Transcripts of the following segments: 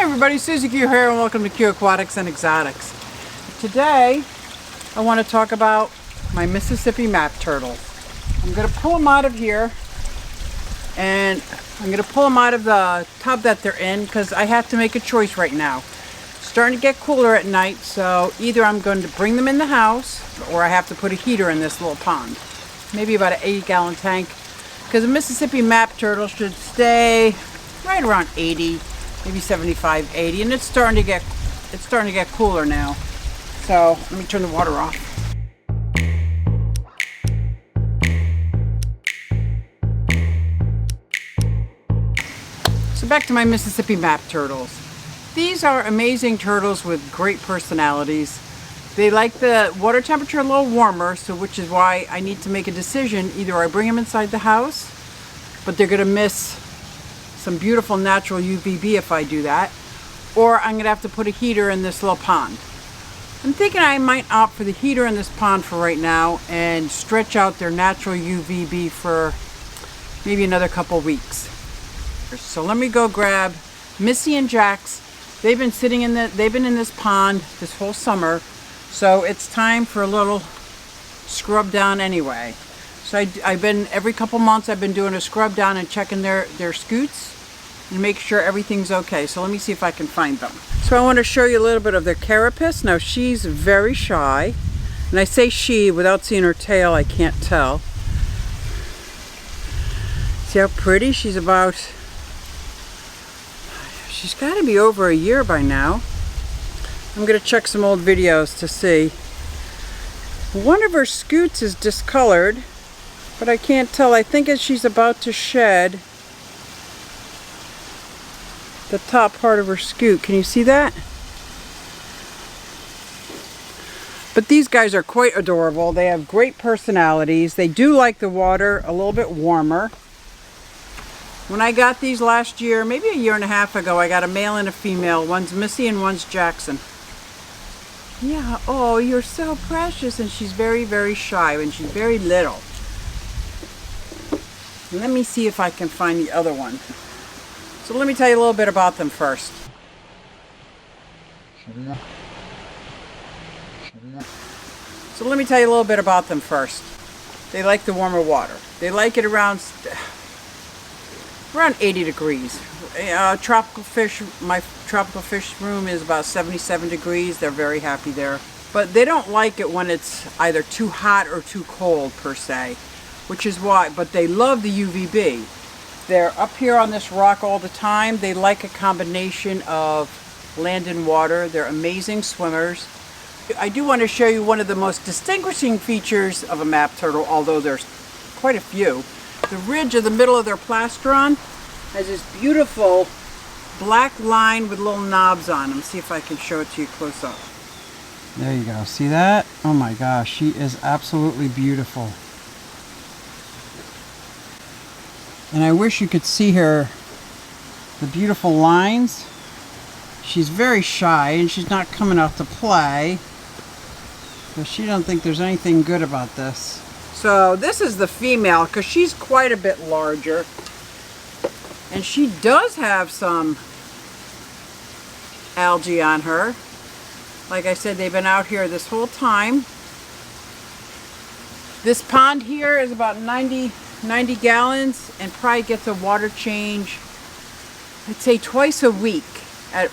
everybody, SuzyQue here and welcome to QueAquatics and Exotics. Today I want to talk about my Mississippi map turtles. I'm going to pull them out of here and I'm going to pull them out of the tub that they're in because I have to make a choice right now. It's starting to get cooler at night, so either I'm going to bring them in the house or I have to put a heater in this little pond. Maybe about an 80-gallon tank, because a Mississippi map turtle should stay right around 80, maybe 75, 80, and it's starting to get cooler now. So let me turn the water off. So back to my Mississippi map turtles. These are amazing turtles with great personalities. They like the water temperature a little warmer, so which is why I need to make a decision. Either I bring them inside the house, but they're going to miss some beautiful natural UVB if I do that, or I'm going to have to put a heater in this little pond. I'm thinking I might opt for the heater in this pond for right now and stretch out their natural UVB for maybe another couple weeks. So let me go grab Missy and Jax. They've been in this pond this whole summer, so it's time for a little scrub down anyway. So I've been, every couple months I've been doing a scrub down and checking their scoots and make sure everything's okay. So let me see if I can find them. So I want to show you a little bit of their Carapace. Now she's very shy, and I say she without seeing her tail, I can't tell. See how pretty? She's got to be over a year by now. I'm going to check some old videos to see. One of her scoots is discolored, but I can't tell. I think as she's about to shed the top part of her scoot. Can you see that? But these guys are quite adorable. They have great personalities. They do like the water a little bit warmer. When I got these last year, maybe a year and a half ago, I got a male and a female. One's Missy and one's Jackson. Yeah, oh, you're so precious. And she's very, very shy and she's very little. Let me see if I can find the other one. So let me tell you a little bit about them first. They like the warmer water. They like it around 80 degrees. Tropical fish, my tropical fish room is about 77 degrees. They're very happy there. But they don't like it when it's either too hot or too cold per se, which is why, but they love the UVB. They're up here on this rock all the time. They like a combination of land and water. They're amazing swimmers. I do want to show you one of the most distinguishing features of a map turtle, although there's quite a few. The ridge of the middle of their plastron has this beautiful black line with little knobs on them. See if I can show it to you close up. There you go. See that? Oh my gosh, she is absolutely beautiful. And I wish you could see her, the beautiful lines. She's very shy and she's not coming out to play, but she don't think there's anything good about this. So this is the female, because she's quite a bit larger, and she does have some algae on her. Like I said, they've been out here this whole time. This pond here is about 90 gallons and probably gets a water change, I'd say twice a week, at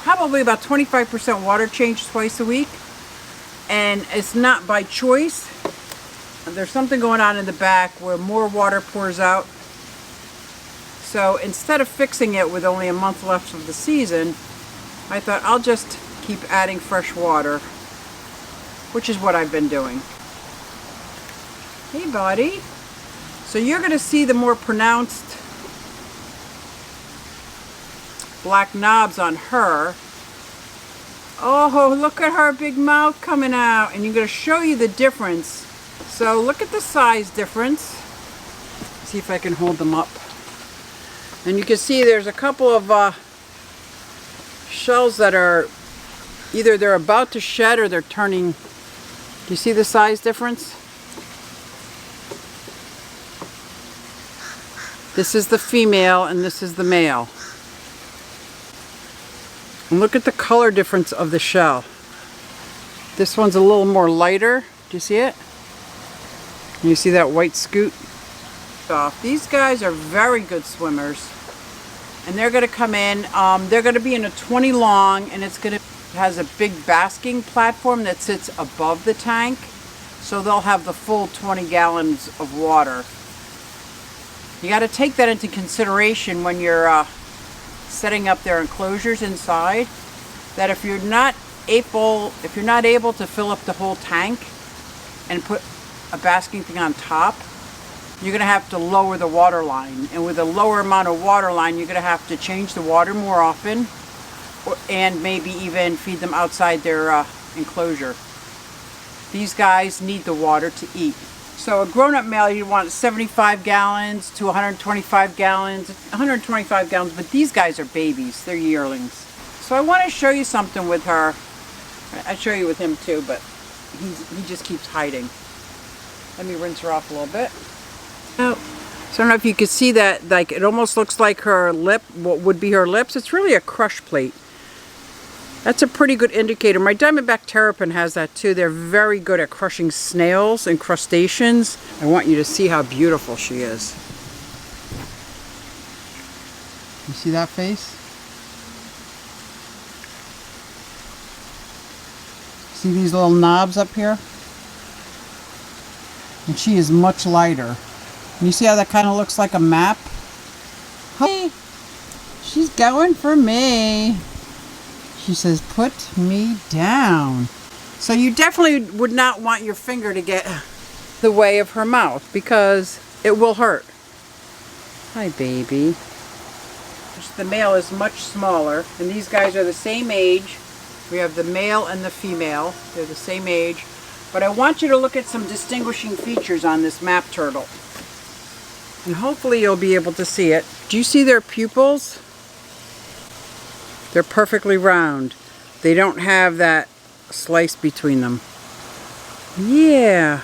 probably about 25% water change twice a week. And it's not by choice. There's something going on in the back where more water pours out. So instead of fixing it with only a month left of the season, I thought I'll just keep adding fresh water, which is what I've been doing. Hey buddy. So you're going to see the more pronounced black knobs on her. Oh, look at her big mouth coming out. And you're going to show you the difference. So look at the size difference. See if I can hold them up. And you can see there's a couple of shells that are either they're about to shed or they're turning. Do you see the size difference? This is the female and this is the male. And look at the color difference of the shell. This one's a little more lighter. Do you see it? You see that white scoot? These guys are very good swimmers. And they're going to come in, they're going to be in a 20 long, and has a big basking platform that sits above the tank. So they'll have the full 20 gallons of water. You got to take that into consideration when you're setting up their enclosures inside. That if you're not able to fill up the whole tank and put a basking thing on top, you're going to have to lower the water line. And with a lower amount of water line, you're going to have to change the water more often, and maybe even feed them outside their enclosure. These guys need the water to eat. So a grown-up male, you want 75 gallons to 125 gallons, 125 gallons, but these guys are babies, they're yearlings. So I want to show you something with her. I'll show you with him too, but he just keeps hiding. Let me rinse her off a little bit. Oh, so I don't know if you can see that, like it almost looks like her lip, what would be her lips. It's really a crush plate. That's a pretty good indicator. My Diamondback Terrapin has that too. They're very good at crushing snails and crustaceans. I want you to see how beautiful she is. You see that face? See these little knobs up here? And she is much lighter. And you see how that kind of looks like a map? Hey, she's going for me. She says, put me down. So you definitely would not want your finger to get the way of her mouth because it will hurt. Hi, baby. The male is much smaller, and these guys are the same age. We have the male and the female. They're the same age. But I want you to look at some distinguishing features on this map turtle. And hopefully you'll be able to see it. Do you see their pupils? They're perfectly round. They don't have that slice between them. Yeah.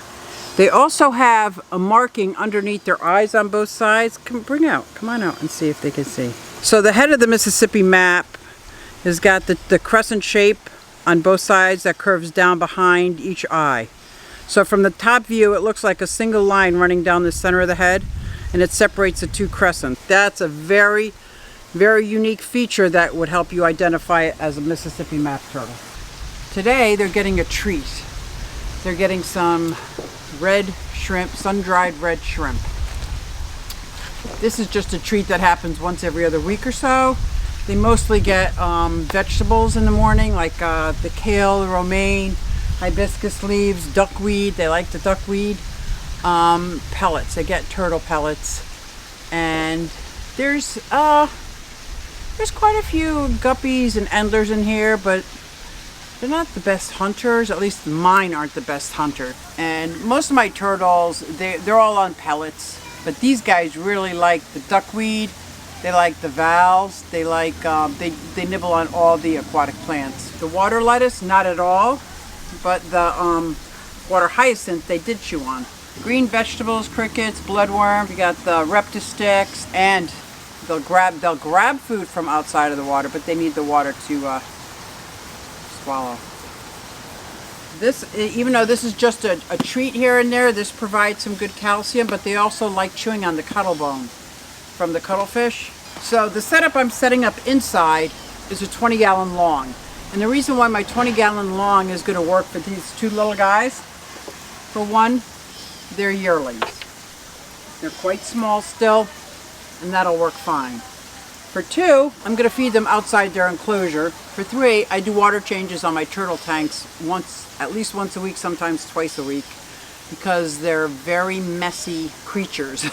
They also have a marking underneath their eyes on both sides. Come on out and see if they can see. So the head of the Mississippi map has got the crescent shape on both sides that curves down behind each eye. So from the top view, it looks like a single line running down the center of the head, and it separates the two crescents. That's a very, very unique feature that would help you identify it as a Mississippi map turtle. Today, they're getting a treat. They're getting some red shrimp, sun-dried red shrimp. This is just a treat that happens once every other week or so. They mostly get vegetables in the morning, like the kale, the romaine, hibiscus leaves, duckweed. They like the duckweed. Pellets. They get turtle pellets. And there's quite a few guppies and endlers in here, but they're not the best hunters. At least mine aren't the best hunter. And most of my turtles, they're all on pellets. But these guys really like the duckweed. They like the valves. They like they nibble on all the aquatic plants. The water lettuce, not at all. But the water hyacinth, they did chew on. Green vegetables, crickets, bloodworm. You got the reptus sticks, and they'll grab food from outside of the water, but they need the water to swallow. This, even though this is just a treat here and there, this provides some good calcium, but they also like chewing on the cuttle bone from the cuttlefish. So the setup I'm setting up inside is a 20-gallon long. And the reason why my 20-gallon long is going to work for these two little guys, for one, they're yearlings. They're quite small still, and that'll work fine. For two, I'm going to feed them outside their enclosure. For three, I do water changes on my turtle tanks at least once a week, sometimes twice a week, because they're very messy creatures.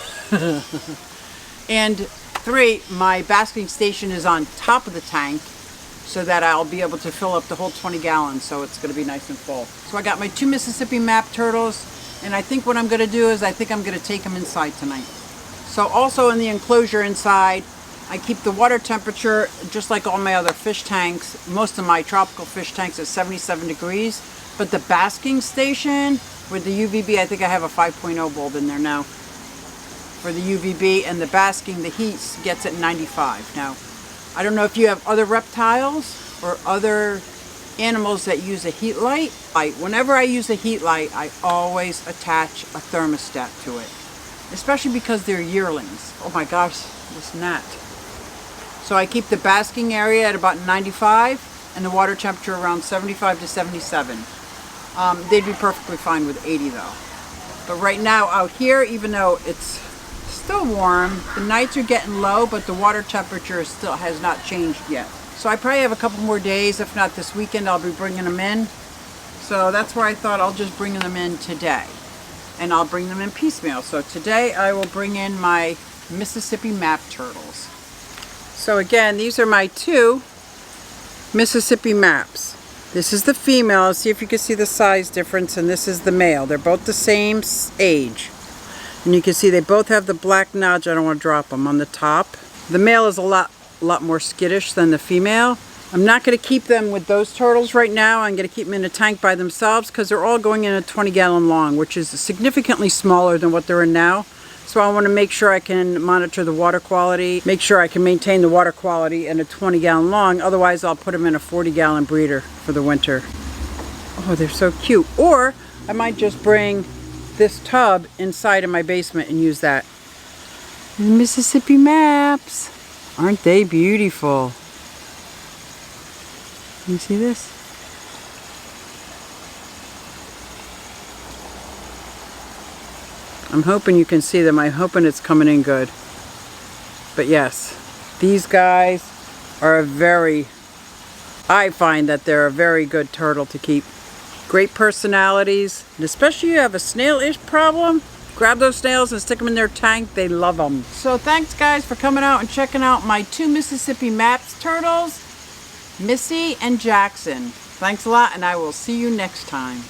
And three, my basking station is on top of the tank, so that I'll be able to fill up the whole 20 gallons, so it's going to be nice and full. So I got my two Mississippi map turtles, and I think what I'm going to do is I think I'm going to take them inside tonight. So also in the enclosure inside, I keep the water temperature just like all my other fish tanks. Most of my tropical fish tanks at 77 degrees, but the basking station with the UVB, I think I have a 5.0 bulb in there now for the UVB, and the basking, the heat gets at 95. Now, I don't know if you have other reptiles or other animals that use a heat light. Whenever I use a heat light, I always attach a thermostat to it, especially because they're yearlings. Oh my gosh, this gnat. So I keep the basking area at about 95 and the water temperature around 75 to 77. They'd be perfectly fine with 80 though. But right now out here, even though it's still warm, the nights are getting low, but the water temperature still has not changed yet. So I probably have a couple more days. If not this weekend, I'll be bringing them in. So that's why I thought I'll just bring them in today. And I'll bring them in piecemeal. So today I will bring in my Mississippi map turtles. So again, these are my two Mississippi maps. This is the female. Let's see if you can see the size difference, and this is the male. They're both the same age. And you can see they both have the black notch. I don't want to drop them on the top. The male is a lot more skittish than the female. I'm not going to keep them with those turtles right now. I'm going to keep them in a tank by themselves because they're all going in a 20-gallon long, which is significantly smaller than what they're in now. So I want to make sure I can monitor the water quality, make sure I can maintain the water quality in a 20-gallon long. Otherwise, I'll put them in a 40-gallon breeder for the winter. Oh, they're so cute. Or I might just bring this tub inside of my basement and use that. The Mississippi maps. Aren't they beautiful? Can you see this? I'm hoping you can see them. I'm hoping it's coming in good. But yes, these guys are I find that they're a very good turtle to keep. Great personalities, and especially if you have a snail-ish problem, grab those snails and stick them in their tank. They love them. So thanks guys for coming out and checking out my two Mississippi maps turtles, Missy and Jackson. Thanks a lot, and I will see you next time.